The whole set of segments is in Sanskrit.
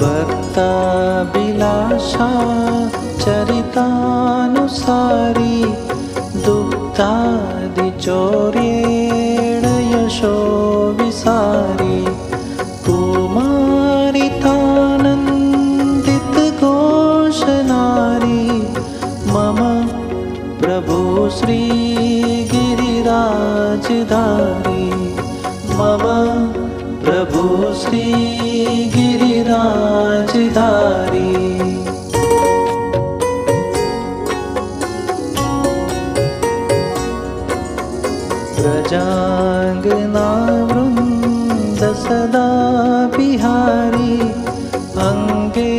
भक्ताभिलाषा चरितानुसारी दुग्धादिचौर्येण यशो विसारी कुमारितानन्दितघोषनारी मम प्रभु श्रीगिरिराजधारी मम प्रभु श्रीगिरिराजधारी प्रजाङ्गनावृन्द सदा बिहारी अङ्गे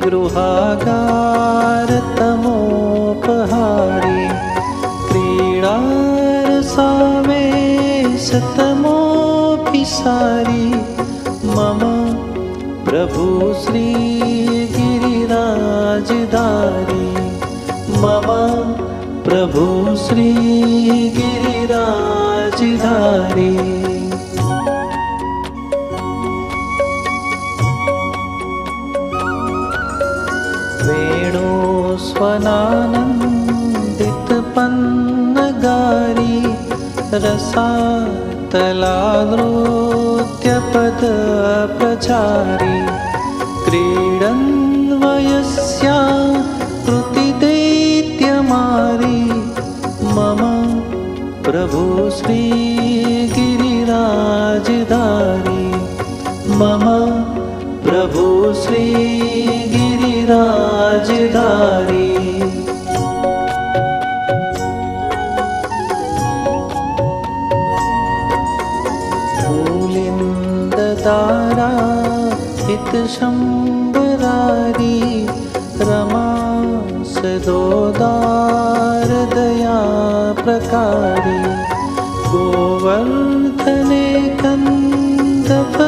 गृहागारतमोपहारी क्रीडारसावेशतमोऽपि सारी मम प्रभु श्रीगिरिराजधारी मम प्रभु श्रीगिरिराजधारी वेणुस्वनानन्दितपन्नगारी रसातलानृत्यपदप्रचारी क्रीडन् वयस्या कृतिदैत्यमारी मम प्रभु श्रीगिरिराजधारी मम प्रभु श्रीगिरिराजधारी भूलिन्ददारा हितशम्बरारी रमा सदोदारदया प्रकारी गोवर्धने कन्दफलोपहारी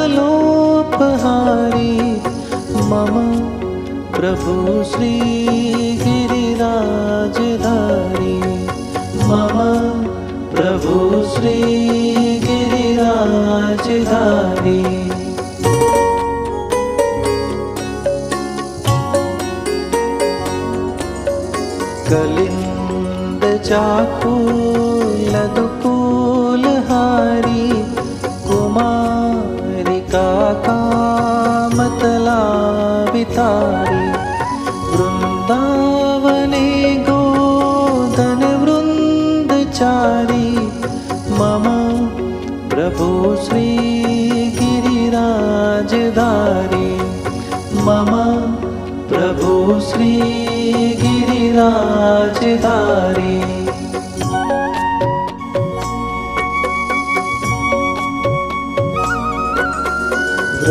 मम प्रभु श्रीगिरिराजधारी मम प्रभु श्रीगिरिराजधारी कलिन्दचाकुलदुकूलहारी कुमारिका कामतलावितारी वृन्दावने गोधनवृन्दचारी मम प्रभु श्रीगिरिराजधारी मम प्रभु श्रीगिरिराजधारी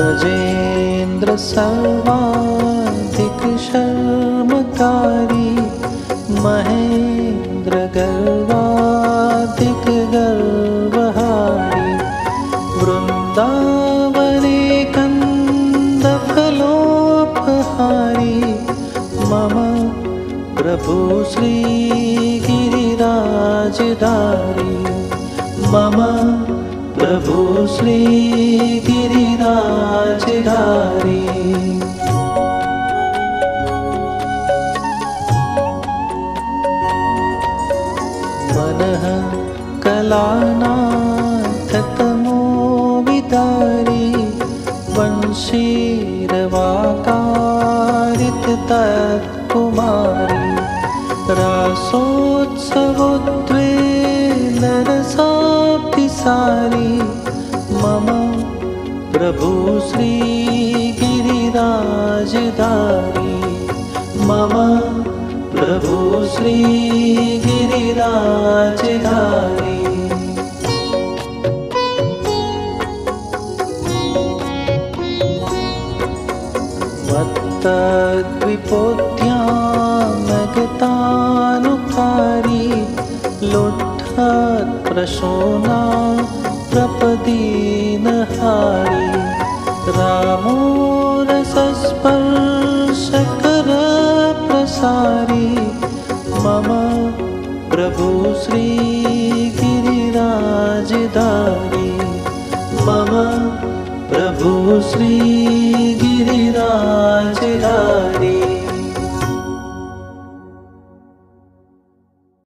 व्रजेन्द्र सर्वाधिक शर्मकारी महेन्द्र गर्वाधिक गर्वहारी वृन्दावने कन्दफलोपहारी मम प्रभु श्रीगिरिराजधारी मम प्रभु श्रीगिरिराजधारी मनः कलानाथतमो विदारी वंशीरवाकारितत्कुमारी रासोत्सवोद्वेलरसाब्धिसारी मम प्रभु श्रीगिरिराजधारी मम प्रभु श्रीगिरिराजधारी मत्तद्विपोद्यानगतानुकारी लुट्ठत्प्रशोना प्रपदीनहारी रामो रसस्पर्शकरप्रसारी मम प्रभु श्रीगिरिराजधारी मम प्रभु प्रभु श्री गिरिराजधारी।